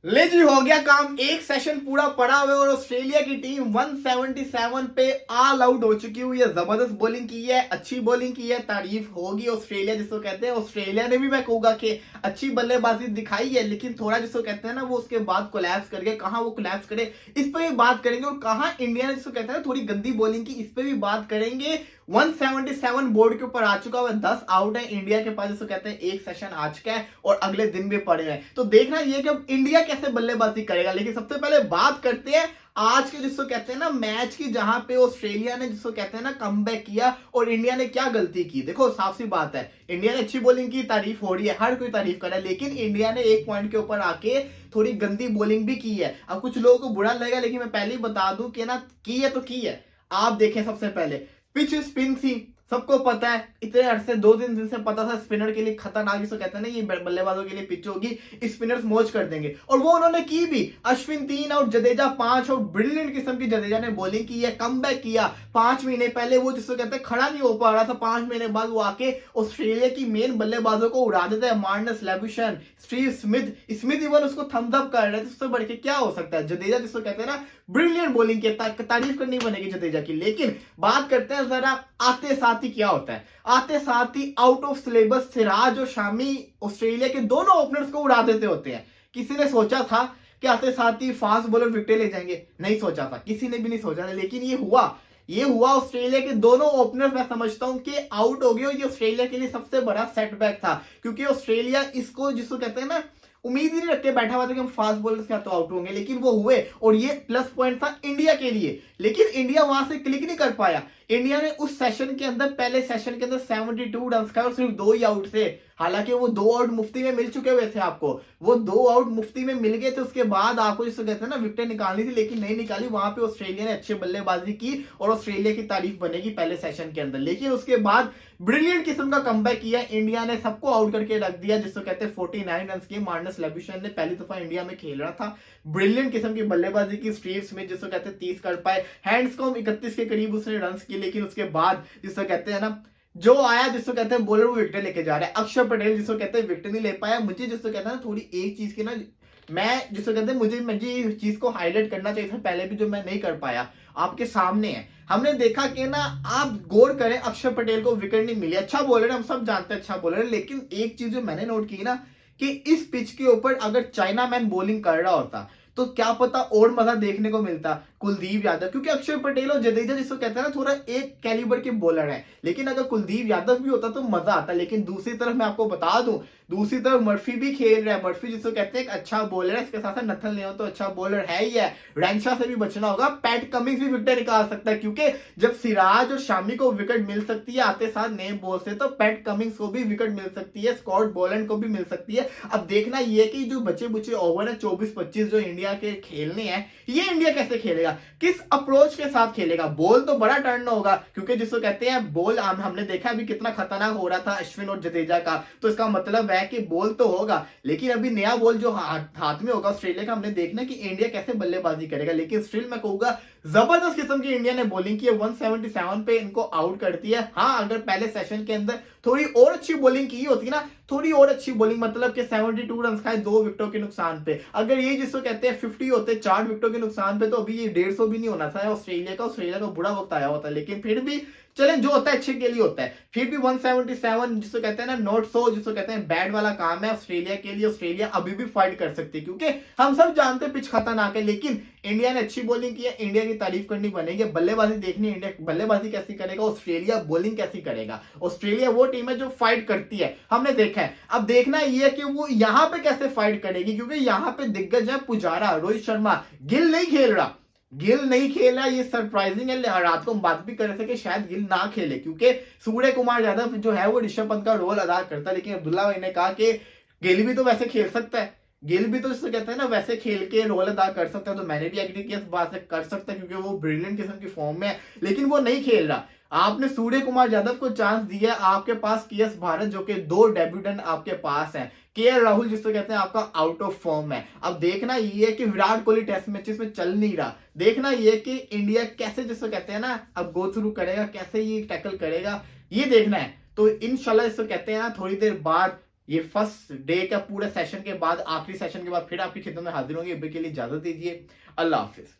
ले जी, हो गया काम। एक सेशन पूरा पड़ा हुआ है और ऑस्ट्रेलिया की टीम 177 पे ऑल आउट हो चुकी हुई है। जबरदस्त बॉलिंग की है, अच्छी बॉलिंग की है, तारीफ होगी ऑस्ट्रेलिया जिसको कहते हैं। ऑस्ट्रेलिया ने भी मैं कहूंगा कि अच्छी बल्लेबाजी दिखाई है, लेकिन थोड़ा जिसको कहते हैं ना वो उसके बाद कोलैप्स कर गए। कहां वो कोलैप्स करे इस पर भी बात करेंगे, और कहां इंडिया ने जिसको कहते हैं ना थोड़ी गंदी बॉलिंग की, इस पर भी बात करेंगे। 177 बोर्ड के ऊपर आ चुका है, 10 आउट है इंडिया के पास जिसको कहते हैं। एक सेशन आ चुका है और अगले दिन भी पड़े हैं, तो देखना ये कि अब इंडिया कैसे बल्लेबाजी करेगा। लेकिन सबसे पहले बात करते हैं आज के जिसको कहते हैं ना मैच की, जहां पे ऑस्ट्रेलिया ने जिसको कहते हैं ना कमबैक किया और इंडिया ने क्या गलती की। देखो साफ सी बात है, इंडिया ने अच्छी बॉलिंग की, तारीफ हो रही है, हर कोई तारीफ कर रहा है, लेकिन इंडिया ने एक पॉइंट के ऊपर आके थोड़ी गंदी बॉलिंग भी की है। अब कुछ लोगों को बुरा लगेगा, लेकिन मैं पहले ही बता दूं कि ना की है तो की है। आप देखें, सबसे पहले पिच स्पिन थी, सबको पता है, इतने अरसे 2 दिन से पता था स्पिनर के लिए खतरनाक, जिसको कहते हैं ना ये बल्लेबाजों के लिए पिच होगी, स्पिनर्स मौज कर देंगे, और वो उन्होंने की भी। Ashwin 3 out, Jadeja 5 out, brilliant किस्म की जडेजा ने बॉलिंग की है, कमबैक किया। 5 महीने पहले वो जिसको कहते हैं खड़ा नहीं हो पा रहा था, 5 महीने बाद वो आके ऑस्ट्रेलिया की मेन बल्लेबाजों को उड़ा देता है। Marnus Labuschagne, Steve Smith Smith even उसको थम्स अप कर रहे थे। उससे बढ़ के क्या हो सकता है। जडेजा जिसको कहते हैं ना ब्रिलियंट बॉलिंग की, तारीफ करनी बनेगी जडेजा की। लेकिन बात करते हैं जरा आते साथ ही क्या होता है। आते साथ ही आउट ऑफ सिलेबस सिराज और शामी ऑस्ट्रेलिया के दोनों ओपनर्स को उड़ा देते होते हैं। किसी ने सोचा था कि आते साथ ही फास्ट बॉलर विकेट ले जाएंगे? नहीं सोचा था, किसी ने भी नहीं सोचा था, लेकिन ये हुआ। ऑस्ट्रेलिया के दोनों ओपनर्स मैं समझता हूं कि आउट हो गए, और ये ऑस्ट्रेलिया के लिए सबसे बड़ा सेटबैक था, क्योंकि ऑस्ट्रेलिया इसको जिसको कहते हैं ना उम्मीद ही नहीं रख के बैठा हुआ था कि हम फास्ट बॉलर्स क्या तो आउट होंगे, लेकिन वो हुए, और ये प्लस पॉइंट था इंडिया के लिए। लेकिन इंडिया वहां से क्लिक नहीं कर पाया। इंडिया ने उस सेशन के अंदर, पहले सेशन के अंदर 72 रन खाए और सिर्फ 2 ही आउट थे। हालांकि वो 2 आउट मुफ्ती में मिल चुके हुए थे आपको, वो 2 आउट मुफ्ती में मिल गए थे। उसके बाद आपको जिसको कहते हैं ना विकेट निकालनी थी, लेकिन नहीं निकाली। वहां पे ऑस्ट्रेलिया ने अच्छी बल्लेबाजी की और ऑस्ट्रेलिया की तारीफ बनेगी पहले सेशन के अंदर। लेकिन उसके बाद ब्रिलियंट किस्म का कमबैक किया इंडिया ने, सबको आउट करके रख दिया, जिसको कहते हैं 49 रन की। मार्नस लेबुशन ने पहली दफा इंडिया में खेल रहा था, ब्रिलियंट किस्म की बल्लेबाजी की। स्टीव स्मिथ जिसको कहते हैं 30 कर पाए, हैंड्सकॉम्ब 31 के करीब उसने रन किए। लेकिन उसके बाद जिसको कहते हैं ना जो आया, जिसको कहते हैं बॉलर, वो विकेट लेके जा रहा है। अक्षर पटेल जिसको कहते हैं विकेट नहीं ले पाया। मुझे जिसको कहते हैं ना थोड़ी एक चीज की ना, मैं जिसको कहते हैं मुझे इस चीज को हाईलाइट करना चाहिए था पहले भी, जो मैं नहीं कर पाया। आपके सामने है, हमने देखा कि ना, आप गौर करें, अक्षर पटेल को विकेट नहीं मिली। अच्छा बॉलर है, हम सब जानते हैं अच्छा बॉलर है, लेकिन एक चीज जो मैंने नोट की ना, कि इस पिच के ऊपर अगर चाइना मैन बॉलिंग कर रहा होता तो क्या पता और मजा देखने को मिलता कुलदीप यादव, क्योंकि अक्षर पटेल और जडेजा जिसको कहते हैं ना थोड़ा एक कैलिबर के बॉलर है। लेकिन अगर कुलदीप यादव भी होता तो मजा आता। लेकिन दूसरी तरफ मैं आपको बता दूं, दूसरी तरफ मर्फी भी खेल रहा है। मर्फी जिसको कहते हैं एक अच्छा बॉलर है, इसके साथ साथ नथन लियोन तो अच्छा बॉलर है ही है। रैंशा से भी बचना होगा, पैट कमिंग्स भी विकेट निकाल सकता है, क्योंकि जब सिराज और शामी को विकेट मिल सकती है आते साथ नेम बॉल से, तो पैट कमिंग्स को भी विकेट मिल सकती है, स्कॉट बोलैंड को भी मिल सकती है। अब देखना ये कि जो बचे बुचे ओवर है 24-25 जो इंडिया के खेलने हैं, ये इंडिया कैसे खेलेगा, किस अप्रोच के साथ खेलेगा। बॉल तो बड़ा टर्न होगा, क्योंकि जिसको कहते हैं बॉल हमने देखा अभी कितना खतरनाक हो रहा था अश्विन और जडेजा का, तो इसका मतलब है कि बॉल तो होगा, लेकिन अभी नया बॉल जो हाथ में होगा ऑस्ट्रेलिया का, हमने देखना कि इंडिया कैसे बल्लेबाजी करेगा। लेकिन स्टिल मैं कहूंगा जबरदस्त किस्म की इंडिया ने बॉलिंग की है, 177 पे इनको आउट कर दिया। हाँ, अगर पहले सेशन के अंदर थोड़ी और अच्छी बॉलिंग की होती ना, थोड़ी और अच्छी बॉलिंग, मतलब कि 72 रन खाए 2 विकेटों के नुकसान पे, अगर ये जिसको कहते हैं 50 होते 4 विकेटों के नुकसान पे, तो अभी ये 150 भी नहीं होना था ऑस्ट्रेलिया का बुरा वक्त आया होता। लेकिन फिर भी चलें, जो होता है अच्छे के लिए होता है। फिर भी 177 जिसको कहते हैं ना नॉट सो, जिसको कहते हैं बैड वाला काम है ऑस्ट्रेलिया के लिए। ऑस्ट्रेलिया अभी भी फाइट कर सकती है, क्योंकि हम सब जानते हैं पिच खतरनाक है, लेकिन इंडिया ने अच्छी बॉलिंग की है। इंडिया की तारीफ करनी बनेगी, बल्लेबाजी देखनी है, इंडिया बल्लेबाजी कैसी करेगा, ऑस्ट्रेलिया बॉलिंग कैसी करेगा। ऑस्ट्रेलिया वो टीम है जो फाइट करती है, हमने देखा है। अब देखना ये है कि वो यहां पे कैसे फाइट करेगी, क्योंकि यहां पे दिग्गज है पुजारा, रोहित शर्मा। गिल नहीं खेल रहा, ये सरप्राइजिंग है। रात को हम बात भी कर रहे थे कि शायद गिल ना खेले, क्योंकि सूर्य कुमार यादव जो है वो ऋषभ पंत का रोल अदा करता है। लेकिन अब्दुल्ला भाई ने कहा कि गिल भी तो वैसे खेल सकता है, गिल भी तो जिसको कहते हैं ना वैसे खेल के रोल अदा कर सकता है। तो मैंने भी एग्री किया इस बात से, कर सकता है, क्योंकि वो ब्रिलियंट किस्म की फॉर्म में है, लेकिन वो नहीं खेल रहा। आपने सूर्य कुमार यादव को चांस दिया, आपके पास केएस भारत जो कि 2 डेब्यूटेंट आपके पास है, केएल राहुल जिसको कहते हैं आपका आउट ऑफ फॉर्म है। अब देखना ये है कि विराट कोहली टेस्ट मैचेस में चल नहीं रहा, देखना ये कि इंडिया कैसे जिसको कहते हैं ना अब गो थ्रू करेगा, कैसे ये टैकल करेगा, ये देखना है। तो इंशाल्लाह जिसको कहते हैं ना थोड़ी देर बाद ये फर्स्ट डे का पूरे सेशन के बाद, आखिरी सेशन के बाद फिर आपकी खिदमत में हाजिर होंगे। अभी के लिए इजाजत दीजिए। अल्लाह हाफिज।